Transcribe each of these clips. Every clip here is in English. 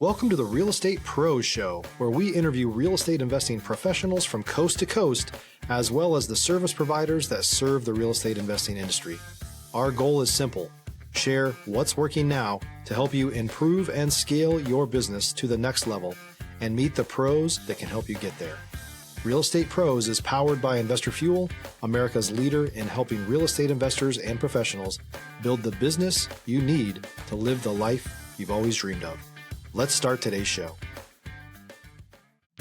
Welcome to the Real Estate Pros Show, where we interview real estate investing professionals from coast to coast, as well as the service providers that serve the real estate investing industry. Our goal is simple: share what's working now to help you improve and scale your business to the next level and meet the pros that can help you get there. Real Estate Pros is powered by Investor Fuel, America's leader in helping real estate investors and professionals build the business you need to live the life you've always dreamed of. Let's start today's show.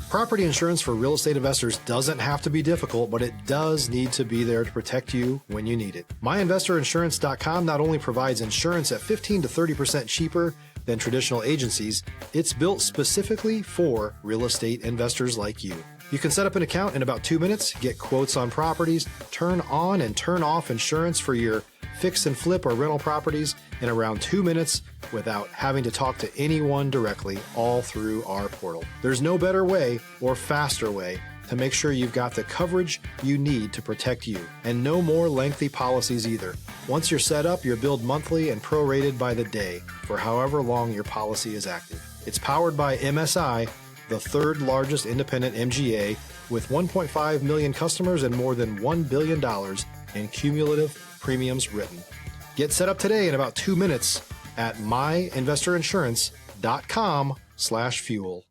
Property insurance for real estate investors doesn't have to be difficult, but it does need to be there to protect you when you need it. MyInvestorInsurance.com not only provides insurance at 15 to 30% cheaper than traditional agencies, it's built specifically for real estate investors like you. You can set up an account in about 2 minutes, get quotes on properties, turn on and turn off insurance for your fix and flip or rental properties in around 2 minutes without having to talk to anyone directly, all through our portal. There's no better way or faster way to make sure you've got the coverage you need to protect you, and no more lengthy policies either. Once you're set up, you're billed monthly and prorated by the day for however long your policy is active. It's powered by MSI, the third largest independent MGA, with 1.5 million customers and more than $1 billion in cumulative premiums written. Get set up today in about 2 minutes at myinvestorinsurance.com/fuel.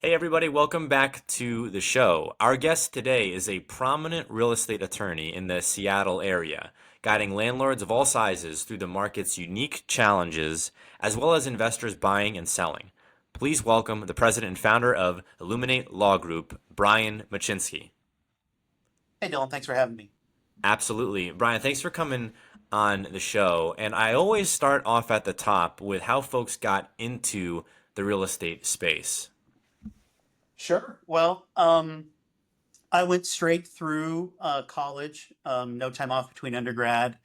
Hey everybody, welcome back to the show. Our guest today is a prominent real estate attorney in the Seattle area, guiding landlords of all sizes through the market's unique challenges, as well as investors buying and selling. Please welcome the president and founder of Illuminate Law Group, Brian Muchinsky. Hey Dylan, thanks for having me. Absolutely. Brian, thanks for coming on the show. And I always start off at the top with how folks got into the real estate space. Sure. Well, I went straight through college, no time off between undergrad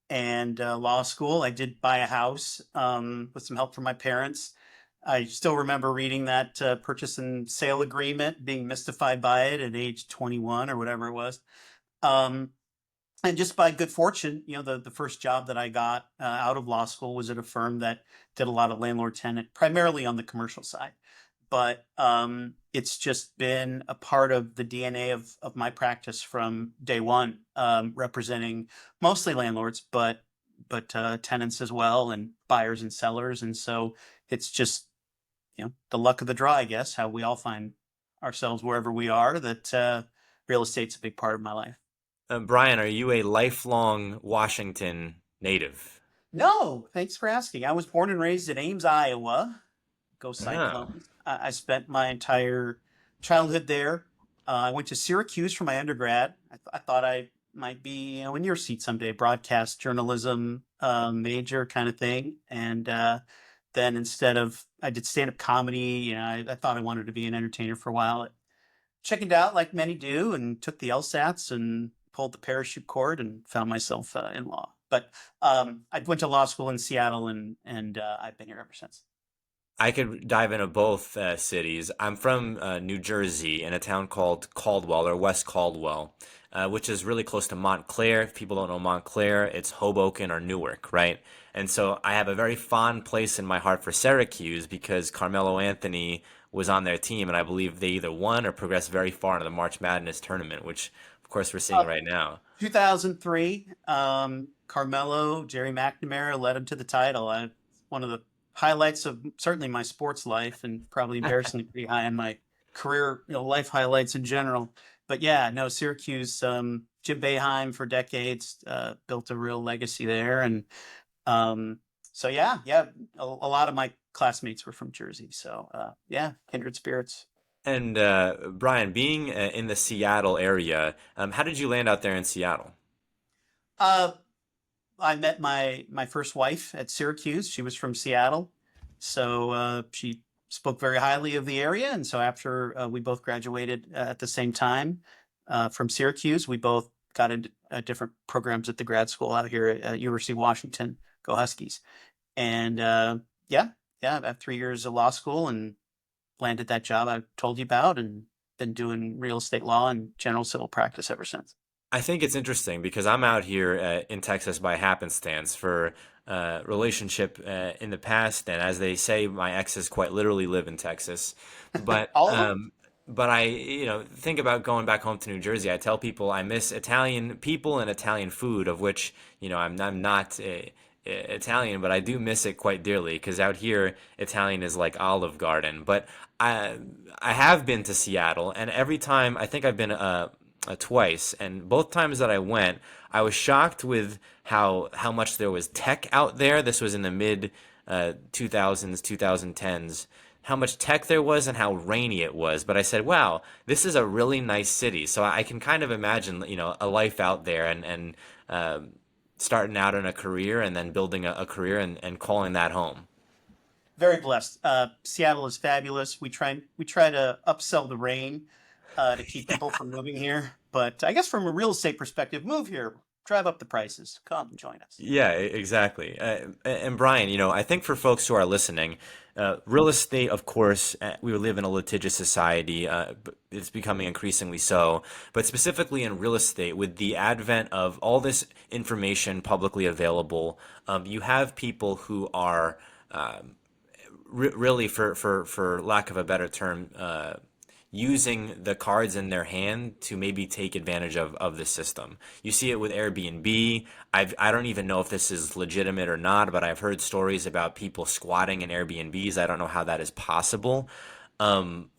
and law school. I did buy a house with some help from my parents. I still remember reading that purchase and sale agreement, being mystified by it at age 21 or whatever it was. And just by good fortune, the first job that I got out of law school was at a firm that did a lot of landlord-tenant, primarily on the commercial side. But it's just been a part of the DNA of my practice from day one, representing mostly landlords, but tenants as well, and buyers and sellers. And so it's just, the luck of the draw, I guess, how we all find ourselves wherever we are, that real estate's a big part of my life. Brian, are you a lifelong Washington native? No, thanks for asking. I was born and raised in Ames, Iowa. Go Cyclones. I spent my entire childhood there. I went to Syracuse for my undergrad. I thought I might be in your seat someday, broadcast journalism major kind of thing. And then I did stand-up comedy. I thought I wanted to be an entertainer for a while. I chickened out like many do and took the LSATs and pulled the parachute cord and found myself in law. But I went to law school in Seattle, and I've been here ever since. I could dive into both cities. I'm from New Jersey, in a town called Caldwell, or West Caldwell, which is really close to Montclair. If people don't know Montclair, it's Hoboken or Newark, right? And so I have a very fond place in my heart for Syracuse because Carmelo Anthony was on their team, and I believe they either won or progressed very far into the March Madness tournament, which of course we're seeing right now. 2003, Carmelo, Jerry McNamara led him to the title. One of the highlights of certainly my sports life, and probably embarrassingly pretty high in my career, life highlights in general. But yeah, no, Syracuse, Jim Boeheim for decades, built a real legacy there. And so yeah, a lot of my classmates were from Jersey. So yeah, kindred spirits. And Brian, being in the Seattle area, how did you land out there in Seattle? I met my first wife at Syracuse. She was from Seattle. So she spoke very highly of the area. And so after we both graduated at the same time from Syracuse, we both got into different programs at the grad school out here at University of Washington. Go Huskies. And I have 3 years of law school and landed that job I told you about, and been doing real estate law and general civil practice ever since. I think it's interesting because I'm out here in Texas by happenstance for relationship in the past, and as they say, my exes quite literally live in Texas. But All of them? um, but I, think about going back home to New Jersey. I tell people I miss Italian people and Italian food, of which I'm not Italian, but I do miss it quite dearly because out here Italian is like Olive Garden. But I I have been to Seattle, and every time I think I've been twice, and both times that I went, I was shocked with how much there was tech out there. This was in the mid 2000s, 2010s. How much tech there was and how rainy it was. But I said, wow, this is a really nice city. So I can kind of imagine, a life out there and uh, starting out in a career and then building a career and calling that home. Very blessed. Seattle is fabulous. We try to upsell the rain to keep people from moving here. But I guess from a real estate perspective, move here, drive up the prices, come join us. Yeah, exactly. And Brian, I think for folks who are listening, real estate, of course, we live in a litigious society. It's becoming increasingly so. But specifically in real estate, with the advent of all this information publicly available, you have people who are really, for lack of a better term, using the cards in their hand to maybe take advantage of the system. You see it with Airbnb. I don't even know if this is legitimate or not, but I've heard stories about people squatting in Airbnbs. I don't know how that is possible. Um,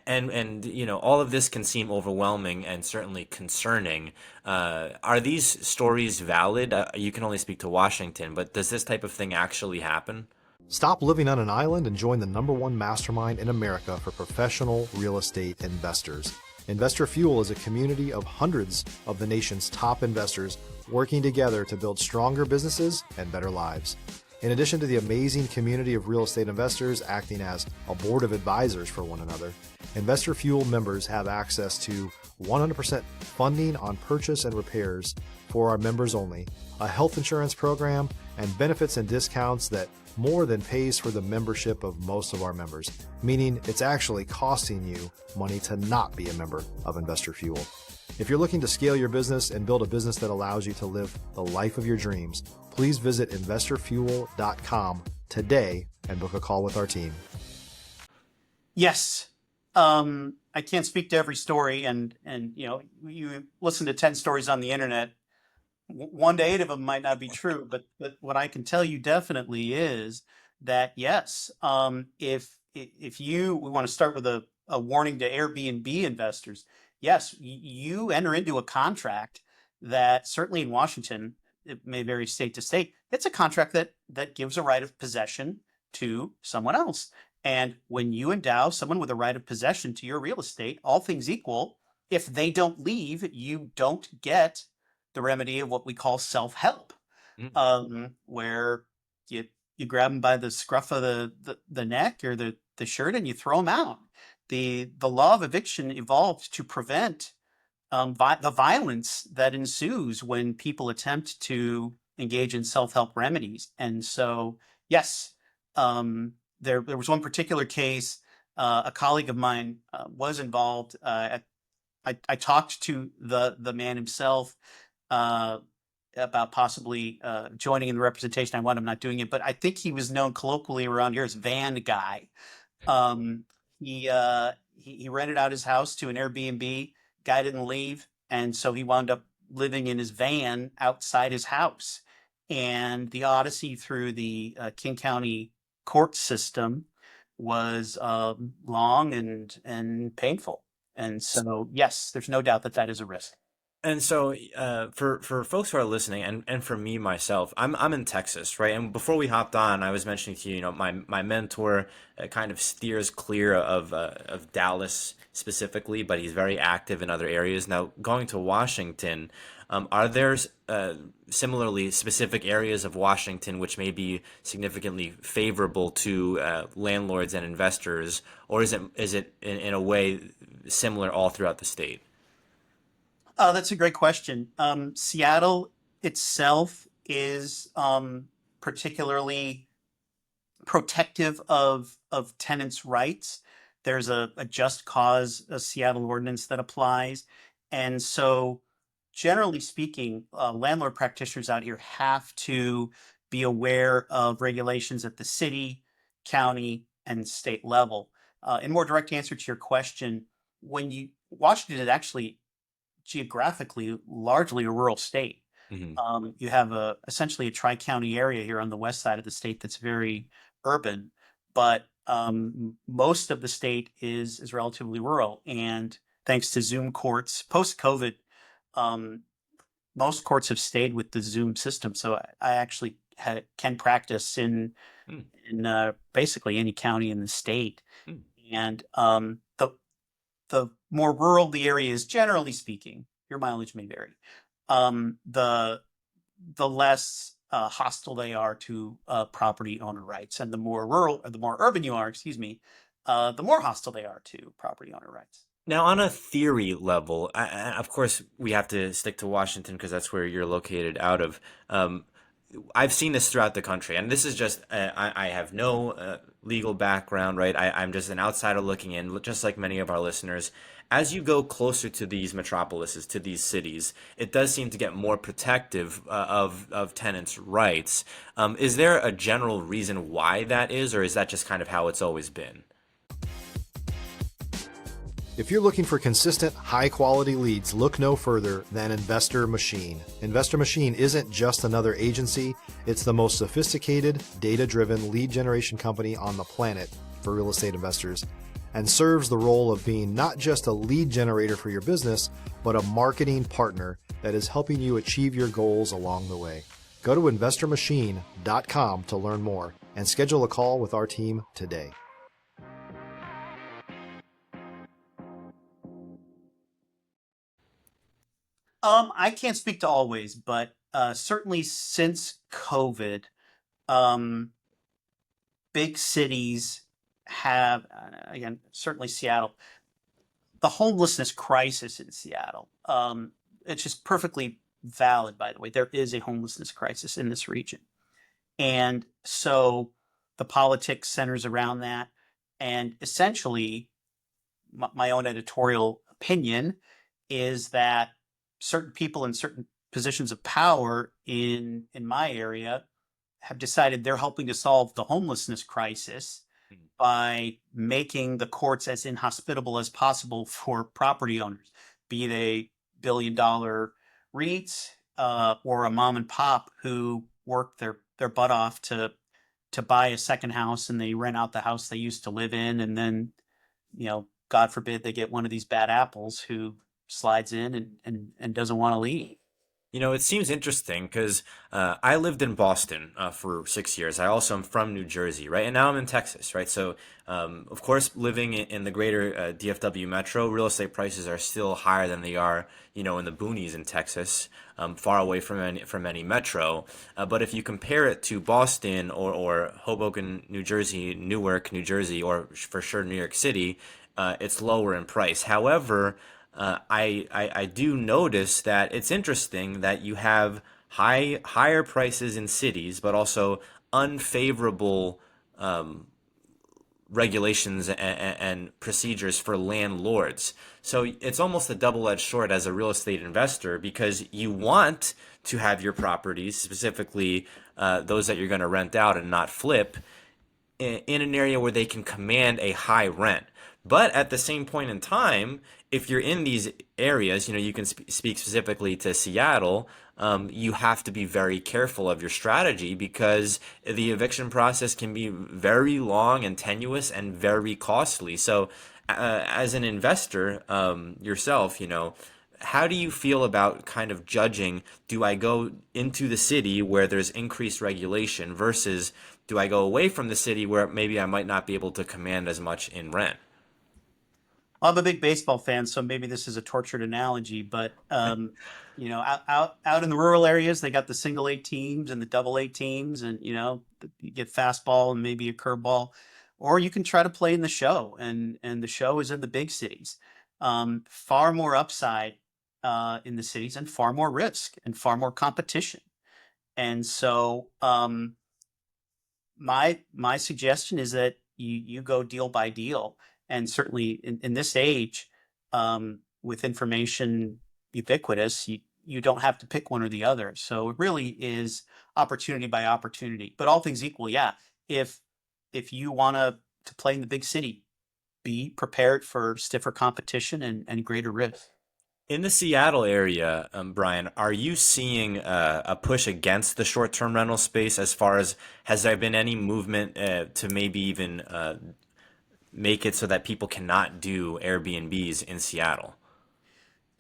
and all of this can seem overwhelming and certainly concerning. Are these stories valid? You can only speak to Washington, but does this type of thing actually happen? Stop living on an island and join the #1 mastermind in America for professional real estate investors. Investor Fuel is a community of hundreds of the nation's top investors working together to build stronger businesses and better lives. In addition to the amazing community of real estate investors acting as a board of advisors for one another, Investor Fuel members have access to 100% funding on purchase and repairs for our members only, a health insurance program, and benefits and discounts that more than pays for the membership of most of our members, meaning it's actually costing you money to not be a member of Investor Fuel. If you're looking to scale your business and build a business that allows you to live the life of your dreams, please visit investorfuel.com today and book a call with our team. Yes. I can't speak to every story, and you listen to 10 stories on the internet. 1 to 8 of them might not be true, but what I can tell you definitely is that yes, if you we want to start with a warning to Airbnb investors. Yes, you enter into a contract that certainly in Washington, it may vary state to state. It's a contract that gives a right of possession to someone else. And when you endow someone with a right of possession to your real estate, all things equal, if they don't leave, you don't get the remedy of what we call self-help, Mm. where you grab them by the scruff of the neck or the shirt and you throw them out. The law of eviction evolved to prevent the violence that ensues when people attempt to engage in self-help remedies. And so, yes, there was one particular case. A colleague of mine was involved. I talked to the man himself uh, about possibly joining in the representation. I wound up not doing it, but I think he was known colloquially around here as Van Guy. Um, he rented out his house to an Airbnb. Guy didn't leave, and so he wound up living in his van outside his house. And the odyssey through the King County court system was long and painful. And so, yes, there's no doubt that that is a risk. And so, for folks who are listening, and for me myself, I'm in Texas, right? And before we hopped on, I was mentioning to you, my mentor kind of steers clear of Dallas specifically, but he's very active in other areas. Now, going to Washington, are there similarly specific areas of Washington which may be significantly favorable to landlords and investors, or is it in a way similar all throughout the state? That's a great question. Seattle itself is particularly protective of tenants' rights. There's a just cause, a Seattle ordinance that applies. And so, generally speaking, landlord practitioners out here have to be aware of regulations at the city, county, and state level. In more direct answer to your question, Washington is actually geographically largely a rural state. Hmm. You have essentially a tri-county area here on the west side of the state that's very urban, but most of the state is relatively rural. And thanks to Zoom courts, post-COVID, um, most courts have stayed with the Zoom system. So I actually can practice in basically any county in the state. And the more rural the area is, generally speaking, your mileage may vary. The less hostile they are to property owner rights, and the more rural or the more urban you are, excuse me, the more hostile they are to property owner rights. Now, on a theory level, of course, we have to stick to Washington because that's where you're located out of. Um, I've seen this throughout the country, and this is just, I have no legal background, right? I'm just an outsider looking in, just like many of our listeners. As you go closer to these metropolises, to these cities, it does seem to get more protective of tenants' rights. Is there a general reason why that is, or is that just kind of how it's always been? If you're looking for consistent, high-quality leads, look no further than Investor Machine. Investor Machine isn't just another agency, it's the most sophisticated, data-driven lead generation company on the planet for real estate investors, and serves the role of being not just a lead generator for your business, but a marketing partner that is helping you achieve your goals along the way. Go to investormachine.com to learn more and schedule a call with our team today. I can't speak to always, but certainly since COVID, um, big cities have, again, certainly Seattle, the homelessness crisis in Seattle. It's just perfectly valid, by the way. There is a homelessness crisis in this region. And so the politics centers around that. And essentially, my own editorial opinion is that certain people in certain positions of power in my area have decided they're helping to solve the homelessness crisis by making the courts as inhospitable as possible for property owners, be they billion-dollar REITs or a mom and pop who work their butt off to buy a second house, and they rent out the house they used to live in, and then, God forbid they get one of these bad apples who slides in and doesn't want to leave. It seems interesting because I lived in Boston for 6 years. I also am from New Jersey, right? And now I'm in Texas, right? So, of course, living in the greater DFW metro, real estate prices are still higher than they are, in the boonies in Texas, far away from any metro. But if you compare it to Boston or Hoboken, New Jersey, Newark, New Jersey, or for sure New York City, it's lower in price. However, I do notice that it's interesting that you have higher prices in cities, but also unfavorable regulations and procedures for landlords. So it's almost a double-edged sword as a real estate investor because you want to have your properties, specifically those that you're going to rent out and not flip, in an area where they can command a high rent. But at the same point in time, if you're in these areas, you can speak specifically to Seattle, you have to be very careful of your strategy because the eviction process can be very long and tenuous and very costly. So, as an investor yourself, how do you feel about kind of judging, do I go into the city where there's increased regulation versus do I go away from the city where maybe I might not be able to command as much in rent? I'm a big baseball fan, so maybe this is a tortured analogy, but out in the rural areas, they got the single A teams and the double A teams, and you get fastball and maybe a curveball, or you can try to play in the show, and the show is in the big cities. Far more upside in the cities, and far more risk, and far more competition. And so, my suggestion is that you go deal by deal. And certainly in this age, with information ubiquitous, you don't have to pick one or the other. So it really is opportunity by opportunity. But all things equal, yeah. If you want to play in the big city, be prepared for stiffer competition and greater risk. In the Seattle area, Brian, are you seeing a push against the short-term rental space as far as has there been any movement to maybe even make it so that people cannot do Airbnbs in Seattle?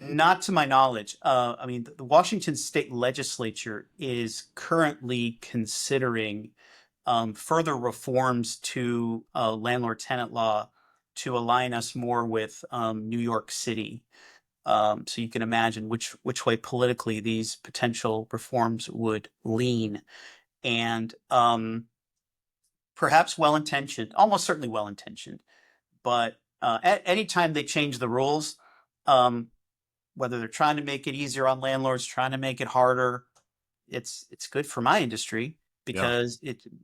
Not to my knowledge. I mean, the Washington State Legislature is currently considering further reforms to landlord-tenant law to align us more with New York City. So you can imagine which way politically these potential reforms would lean, and perhaps well-intentioned, almost certainly well-intentioned, but at any time they change the rules, um, whether they're trying to make it easier on landlords, trying to make it harder, it's good for my industry Yeah. because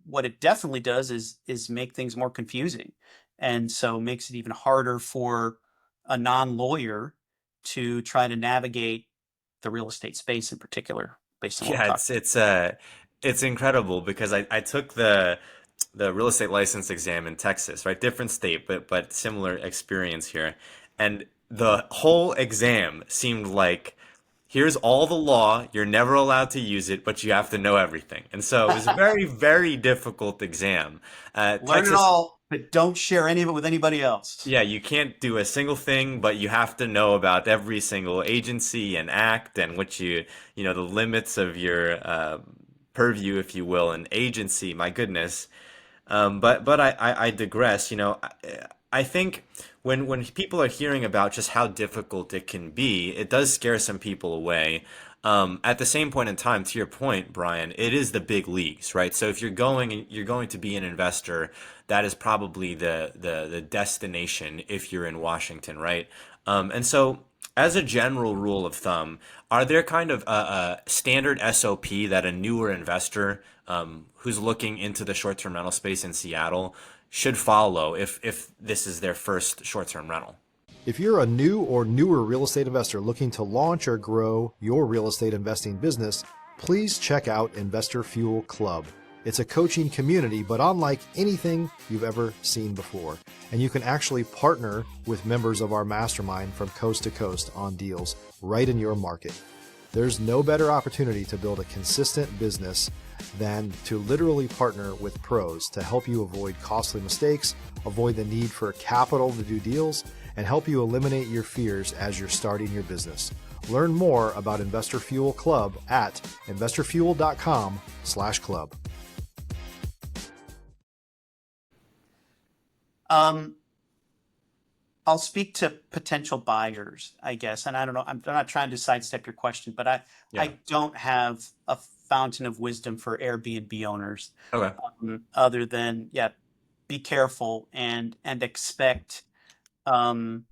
what it definitely does is make things more confusing, and so makes it even harder for a non-lawyer to try to navigate the real estate space in particular, based on what we're Yeah, talking. it's incredible because I took the real estate license exam in Texas, right? Different state, but similar experience here. And the whole exam seemed like here's all the law, you're never allowed to use it, but you have to know everything. And so it was a very, very difficult exam. Learn it Texas, all, but don't share any of it with anybody else. yeah, you can't do a single thing, but you have to know about every single agency and act and what the limits of your purview, if you will, and agency. My goodness. But I digress. I think when people are hearing about just how difficult it can be, it does scare some people away. At the same point in time, to your point, Brian, it is the big leagues, right? So if you're going to be an investor, that is probably the destination if you're in Washington, right? And so as a general rule of thumb, are there kind of a standard SOP that a newer investor who's looking into the short-term rental space in Seattle should follow if this is their first short-term rental? If you're a new or newer real estate investor looking to launch or grow your real estate investing business, please check out Investor Fuel Club. It's a coaching community, but unlike anything you've ever seen before. And you can actually partner with members of our mastermind from coast to coast on deals right in your market. There's no better opportunity to build a consistent business than to literally partner with pros to help you avoid costly mistakes, avoid the need for capital to do deals, and help you eliminate your fears as you're starting your business. Learn more about Investor Fuel Club at investorfuel.com/club. Um, I'll speak to potential buyers, I guess. And I don't know, I'm not trying to sidestep your question, but I Yeah. don't have a fountain of wisdom for Airbnb owners, Okay. other than, yeah, be careful and expect, um,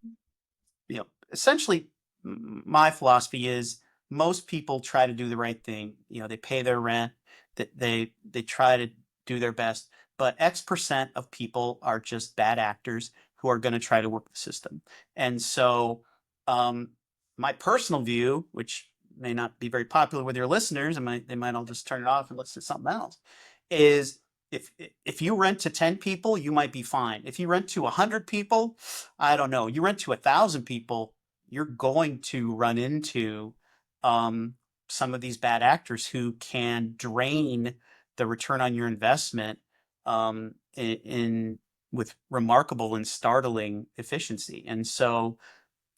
essentially my philosophy is most people try to do the right thing. They pay their rent, that they try to do their best, but X% of people are just bad actors who are going to try to work the system. And so, um, my personal view, which may not be very popular with your listeners, and they might all just turn it off and listen to something else, is if you rent to 10 people, you might be fine. If you rent to 100 people, I don't know. You rent to 1,000 people, you're going to run into um, some of these bad actors who can drain the return on your investment in with remarkable and startling efficiency. And so,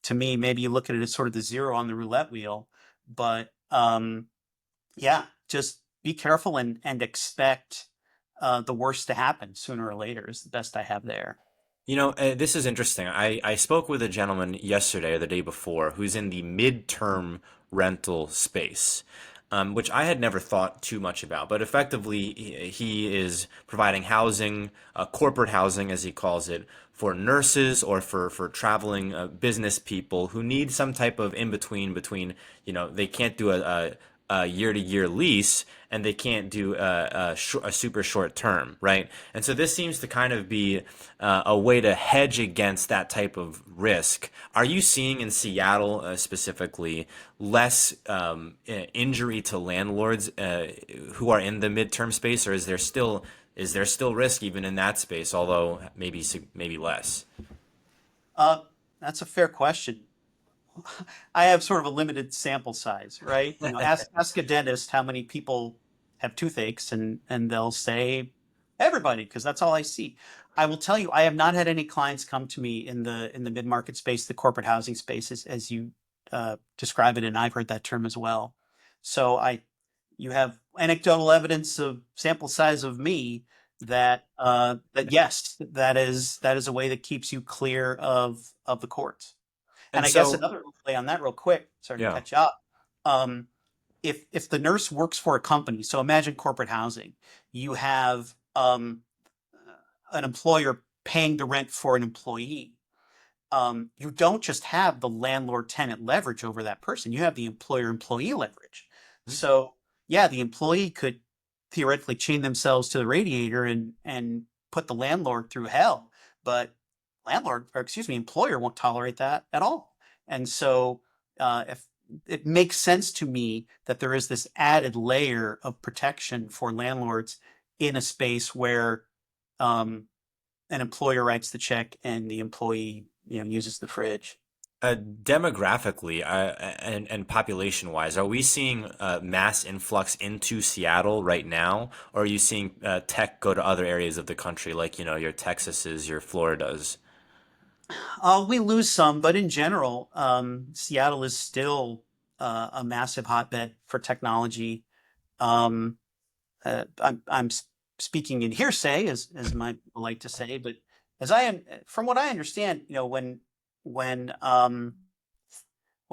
to me, maybe you look at it as sort of the zero on the roulette wheel, but yeah, just be careful and expect the worst to happen sooner or later is the best I have there. This is interesting. I spoke with a gentleman yesterday or the day before who's in the midterm rental space, which I had never thought too much about. But effectively, he is providing housing, corporate housing, as he calls it, for nurses or for traveling business people who need some type of in between, they can't do a year-to-year lease, and they can't do a super short term, right? And so this seems to kind of be a way to hedge against that type of risk. Are you seeing in Seattle specifically less injury to landlords who are in the midterm space, or is there still risk even in that space, although maybe less? Uh, that's a fair question. I have sort of a limited sample size, right? Ask a dentist how many people have toothaches, and they'll say everybody, because that's all I see. I will tell you, I have not had any clients come to me in the mid market space, the corporate housing space, as you describe it, and I've heard that term as well. So you have anecdotal evidence of sample size of me that yes, that is a way that keeps you clear of the courts. And And I guess so, another play on that real quick, sorry to yeah. catch up. Um, if the nurse works for a company, so imagine corporate housing, you have an employer paying the rent for an employee. You don't just have the landlord-tenant leverage over that person, you have the employer-employee leverage. So yeah, the employee could theoretically chain themselves to the radiator and put the landlord through hell, but employer won't tolerate that at all. And so if it makes sense to me that there is this added layer of protection for landlords in a space where um, an employer writes the check and the employee, uses the fridge. Demographically and population wise, are we seeing mass influx into Seattle right now, or are you seeing tech go to other areas of the country, like your Texases, your Floridas? We lose some, but in general, Seattle is still a massive hotbed for technology. Um, I'm speaking in hearsay, as my people like to say, but from what I understand, when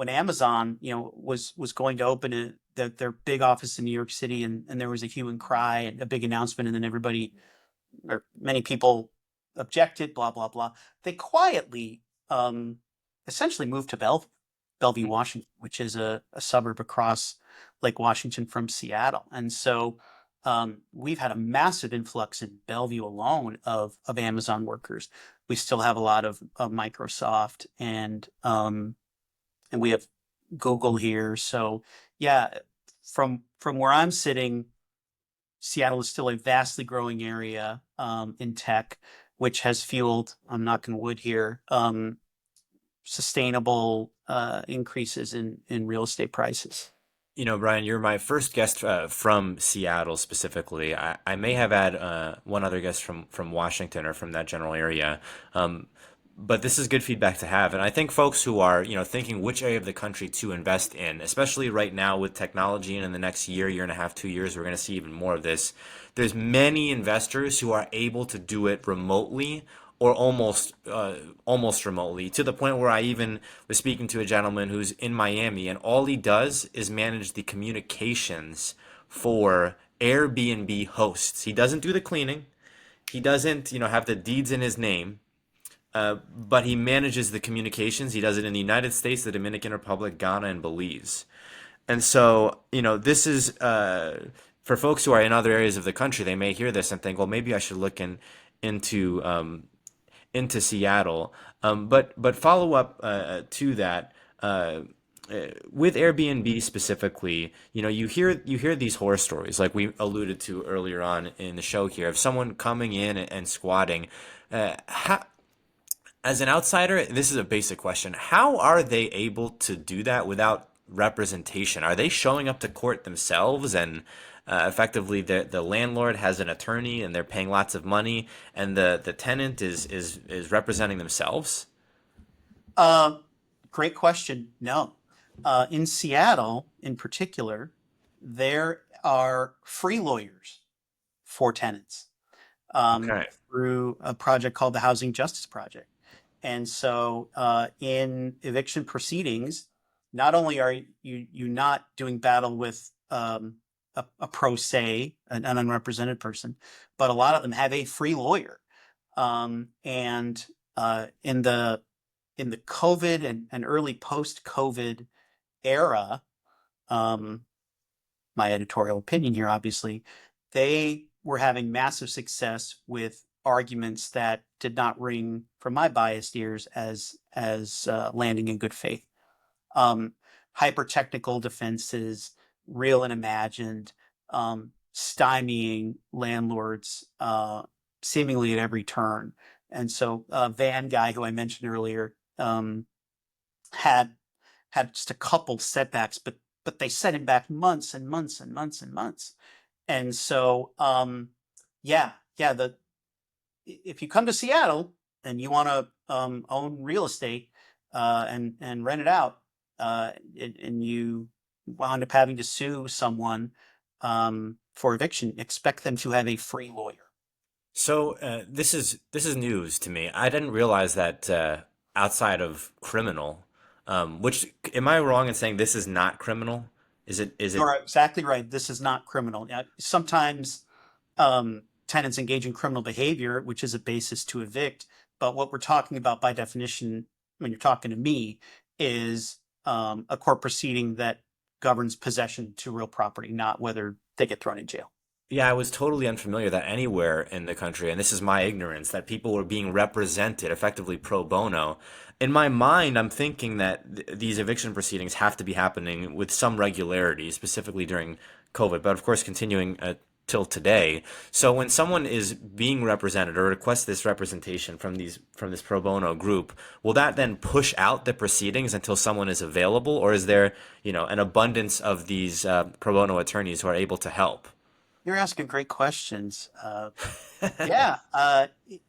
Amazon, was going to open their big office in New York City, and there was a hue and cry and a big announcement, and then everybody or many people objected, blah blah blah. They quietly, essentially moved to Bellevue, Washington, which is a suburb across Lake Washington from Seattle, and so we've had a massive influx in Bellevue alone of Amazon workers. We still have a lot of Microsoft, and we have Google here. So yeah, from where I'm sitting, Seattle is still a vastly growing area in tech, which has fueled, I'm knocking wood here, sustainable increases in real estate prices. Brian, you're my first guest from Seattle specifically. I may have had one other guest from Washington or from that general area. Um, but this is good feedback to have. And I think folks who are, thinking which area of the country to invest in, especially right now with technology and in the next year and a half, 2 years, we're going to see even more of this. There's many investors who are able to do it remotely or almost remotely, to the point where I even was speaking to a gentleman who's in Miami, and all he does is manage the communications for Airbnb hosts. He doesn't do the cleaning. He doesn't, have the deeds in his name, but he manages the communications. He does it in the United States, the Dominican Republic, Ghana, and Belize. And so, this is for folks who are in other areas of the country. They may hear this and think, well, maybe I should look into Seattle. But follow up to that. With Airbnb specifically, you hear these horror stories like we alluded to earlier on in the show here of someone coming in and squatting. How, as an outsider, this is a basic question. How are they able to do that without representation? Are they showing up to court themselves and effectively the landlord has an attorney and they're paying lots of money and the tenant is representing themselves? Uh, Great question. No. In Seattle, in particular, there are free lawyers for tenants Okay. through a project called the Housing Justice Project. And so in eviction proceedings, not only are you not doing battle with a pro se, an unrepresented person, but a lot of them have a free lawyer. And in the COVID and early post-COVID era, um, my editorial opinion here, obviously, they were having massive success with arguments that did not ring from my biased ears as landing in good faith. Um, Hyper technical defenses, real and imagined, stymieing landlords seemingly at every turn. And so Van guy, who I mentioned earlier, had had just a couple setbacks, but they set him back months and months and months and months. And so yeah, the if you come to Seattle and you want to own real estate and rent it out, and you wound up having to sue someone for eviction, expect them to have a free lawyer. So this is news to me. I didn't realize that outside of criminal, which am I wrong in saying this is not criminal? Is it? You're exactly right. This is not criminal. Now, sometimes tenants engage in criminal behavior, which is a basis to evict. But what we're talking about by definition, when you're talking to me, is a court proceeding that governs possession to real property, not whether they get thrown in jail. Yeah, I was totally unfamiliar that anywhere in the country, and this is my ignorance, that people were being represented effectively pro bono. In my mind, I'm thinking that these eviction proceedings have to be happening with some regularity, specifically during COVID, but of course continuing till today. So when someone is being represented or requests this representation from this pro bono group, will that then push out the proceedings until someone is available, or is there, an abundance of these pro bono attorneys who are able to help? You're asking great questions. Yeah,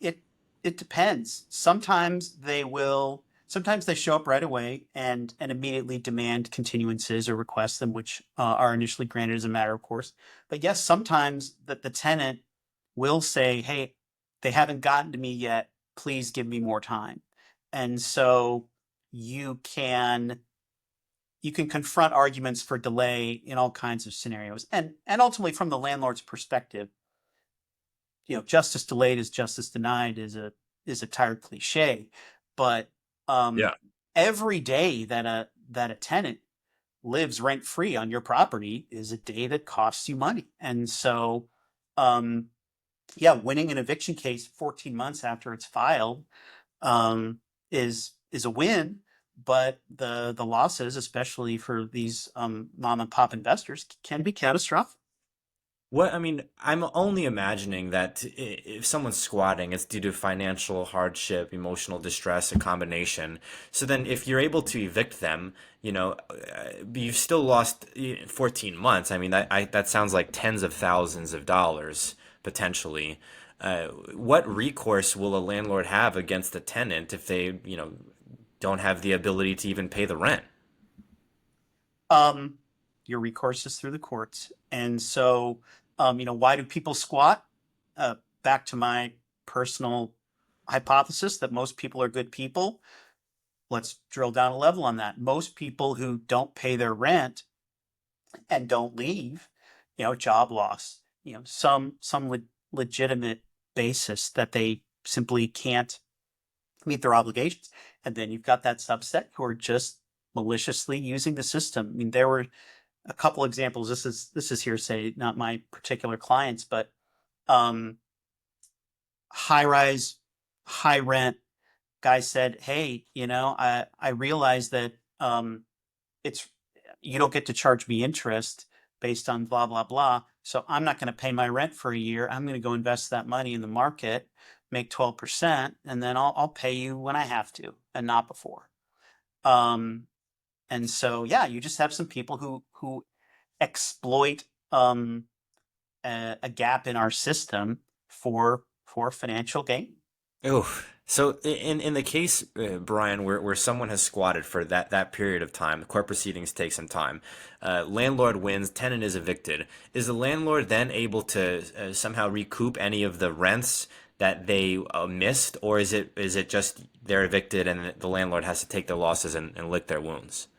it it depends. Sometimes they will. Sometimes they show up right away and immediately demand continuances or request them, which are initially granted as a matter of course. But yes, sometimes that the tenant will say, "Hey, they haven't gotten to me yet. Please give me more time." And so you can you can confront arguments for delay in all kinds of scenarios. And ultimately, from the landlord's perspective, justice delayed is justice denied is a tired cliche, but um, Yeah. every day that a tenant lives rent free on your property is a day that costs you money. And so, um, yeah, winning an eviction case 14 months after it's filed um, is a win, but the losses, especially for these mom and pop investors, can be catastrophic. What I mean, I'm only imagining that if someone's squatting, it's due to financial hardship, emotional distress, a combination. So then, if you're able to evict them, you've still lost 14 months. I mean, that sounds like tens of thousands of dollars potentially. What recourse will a landlord have against the tenant if they, don't have the ability to even pay the rent? Um, your recourse is through the courts, and so why do people squat? Back to my personal hypothesis that most people are good people. Let's drill down a level on that. Most people who don't pay their rent and don't leave, job loss, some legitimate basis that they simply can't meet their obligations. And then you've got that subset who are just maliciously using the system. I mean, there were a couple examples. This is hearsay, not my particular clients, but um, high rise, high rent guy said, "Hey, I realize that it's you don't get to charge me interest based on blah blah blah. So I'm not going to pay my rent for a year. I'm going to go invest that money in the market, make 12%, and then I'll pay you when I have to, and not before." Um, and so yeah, you just have some people who exploit a gap in our system for financial gain. Oh, so in the case, Brian, where someone has squatted for that period of time, the court proceedings take some time. Landlord wins, tenant is evicted. Is the landlord then able to somehow recoup any of the rents that they missed, or is it just they're evicted and the landlord has to take their losses and lick their wounds?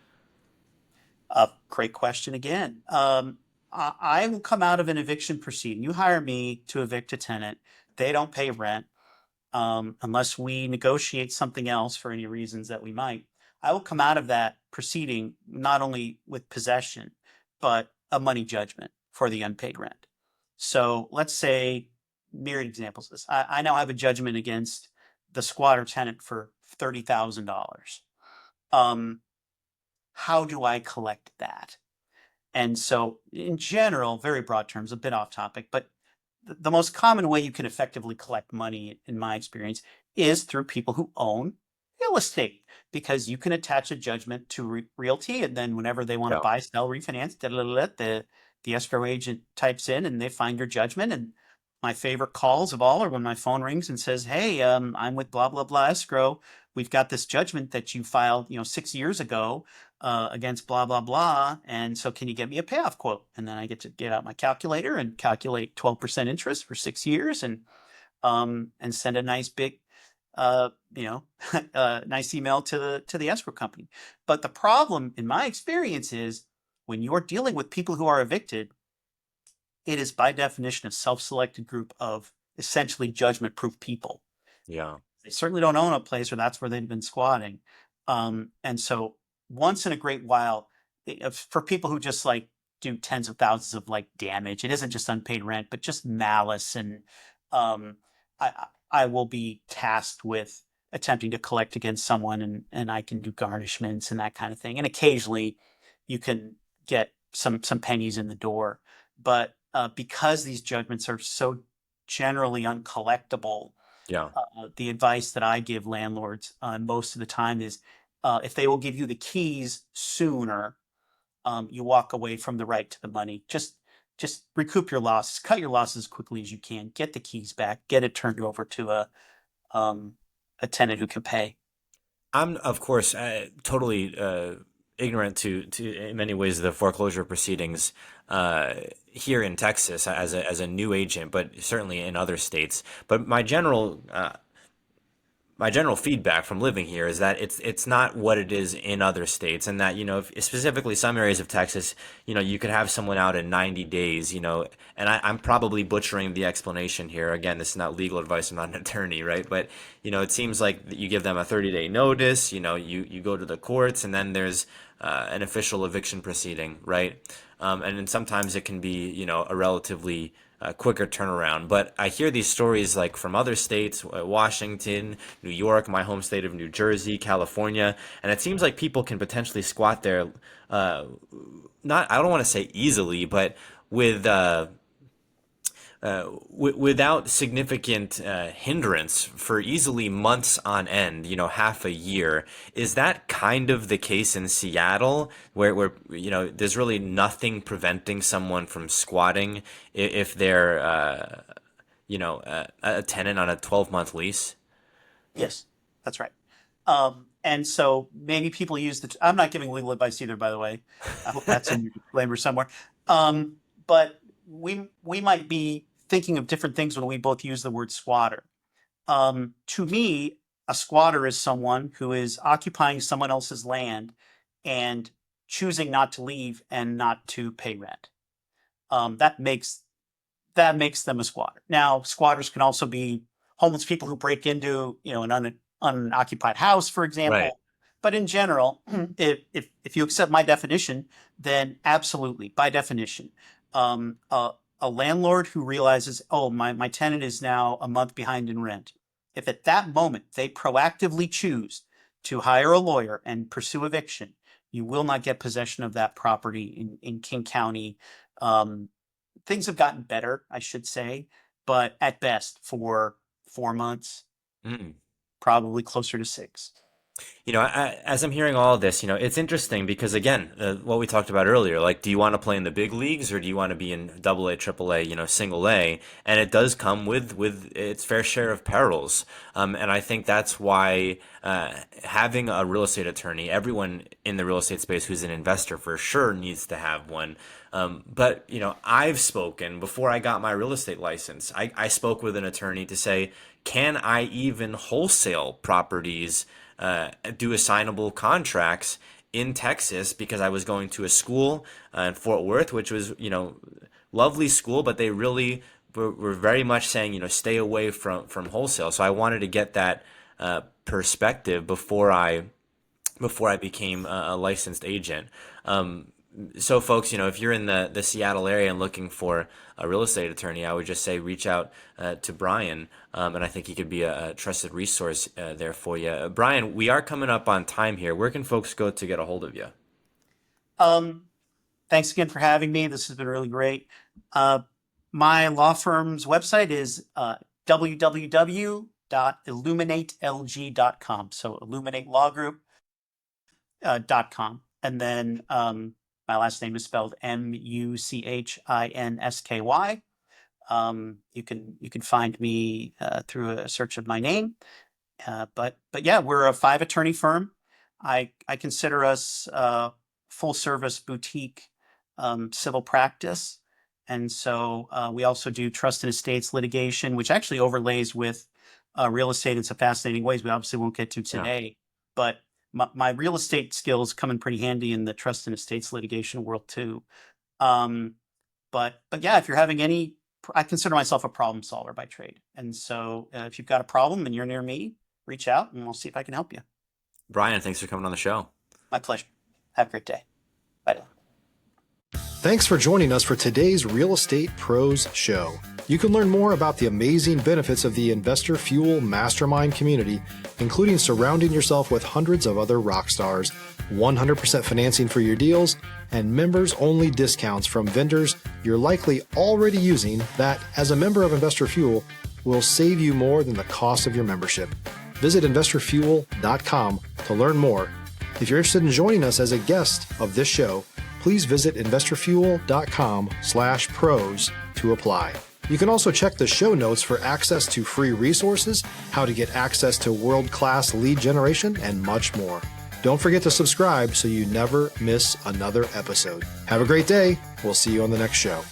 Great question again. I will come out of an eviction proceeding. You hire me to evict a tenant. They don't pay rent unless we negotiate something else for any reasons that we might. I will come out of that proceeding not only with possession, but a money judgment for the unpaid rent. So let's say, myriad examples of this. I now have a judgment against the squatter tenant for $30,000. Um, how do I collect that? And so, in general, very broad terms, a bit off topic, but the most common way you can effectively collect money, in my experience, is through people who own real estate, because you can attach a judgment to realty, and then whenever they want to Yeah. buy, sell, refinance, the escrow agent types in and they find your judgment. And my favorite calls of all are when my phone rings and says, "Hey, I'm with blah blah blah escrow. We've got this judgment that you filed, 6 years ago against blah blah blah, and so can you get me a payoff quote?" And then I get to get out my calculator and calculate 12% interest for 6 years, and send a nice big uh, you know nice email to the escrow company. But the problem, in my experience, is when you're dealing with people who are evicted, it is by definition a self-selected group of essentially judgment-proof people. Yeah. They certainly don't own a place, or that's where they've been squatting. And so once in a great while, for people who just like do tens of thousands of like damage, it isn't just unpaid rent, but just malice. And um, I will be tasked with attempting to collect against someone, and I can do garnishments and that kind of thing. And occasionally you can get some pennies in the door. But because these judgments are so generally uncollectible, Yeah. the advice that I give landlords most of the time is, if they will give you the keys sooner, you walk away from the right to the money. Just recoup your losses, cut your losses as quickly as you can, get the keys back, get it turned over to a tenant who can pay. I'm, of course, totally ignorant to in many ways the foreclosure proceedings here in Texas as a new agent, but certainly in other states. But my general feedback from living here is that it's not what it is in other states, and that specifically some areas of Texas, you could have someone out in 90 days, and I'm probably butchering the explanation here. Again, this is not legal advice. I'm not an attorney, right? But it seems like you give them a 30-day notice. You go to the courts, and then there's an official eviction proceeding, right? And then sometimes it can be a relatively quicker turnaround. But I hear these stories like from other states, Washington, New York, my home state of New Jersey, California, and it seems like people can potentially squat there, not, I don't want to say easily, but with without significant hindrance for easily months on end, half a year. Is that kind of the case in Seattle, where there's really nothing preventing someone from squatting if they're a tenant on a 12-month lease? Yes, that's right. And so maybe people use I'm not giving legal advice either, by the way. I hope that's in your disclaimer somewhere. But we might be thinking of different things when we both use the word squatter. To me, a squatter is someone who is occupying someone else's land and choosing not to leave and not to pay rent. That makes them a squatter. Now, squatters can also be homeless people who break into an unoccupied house, for Right. example. But in general, if you accept my definition, then absolutely, by definition, a landlord who realizes, oh, my tenant is now a month behind in rent. If at that moment they proactively choose to hire a lawyer and pursue eviction, you will not get possession of that property in King County. Um, Things have gotten better, I should say, but at best for 4 months, Mm. probably closer to 6. As I'm hearing all of this, it's interesting because again, what we talked about earlier, like, do you want to play in the big leagues or do you want to be in double A, triple A, single A? And it does come with its fair share of perils. And I think that's why having a real estate attorney, everyone in the real estate space who's an investor for sure needs to have one. But I've spoken before I got my real estate license. I spoke with an attorney to say, can I even wholesale properties? Do assignable contracts in Texas, because I was going to a school in Fort Worth, which was, lovely school, but they really were very much saying, stay away from wholesale. So I wanted to get that perspective before I became a licensed agent. So folks, if you're in the Seattle area and looking for a real estate attorney, I would just say reach out to Brian, and I think he could be a trusted resource there for you. Brian, we are coming up on time here. Where can folks go to get a hold of you? Thanks again for having me. This has been really great. My law firm's website is www.illuminatelg.com. So illuminatelawgroup.com. And then my last name is spelled Muchinsky. You can find me through a search of my name. But yeah, we're a 5-attorney firm. I consider us full service boutique civil practice. And so we also do trust and estates litigation, which actually overlays with real estate in some fascinating ways we obviously won't get to today. But my real estate skills come in pretty handy in the trust and estates litigation world too. But yeah, if you're having I consider myself a problem solver by trade. And so if you've got a problem and you're near me, reach out and we'll see if I can help you. Brian, thanks for coming on the show. My pleasure. Have a great day. Bye. Thanks for joining us for today's Real Estate Pros Show. You can learn more about the amazing benefits of the Investor Fuel Mastermind community, including surrounding yourself with hundreds of other rock stars, 100% financing for your deals, and members-only discounts from vendors you're likely already using that, as a member of Investor Fuel, will save you more than the cost of your membership. Visit investorfuel.com to learn more. If you're interested in joining us as a guest of this show, please visit investorfuel.com/pros to apply. You can also check the show notes for access to free resources, how to get access to world-class lead generation, and much more. Don't forget to subscribe so you never miss another episode. Have a great day. We'll see you on the next show.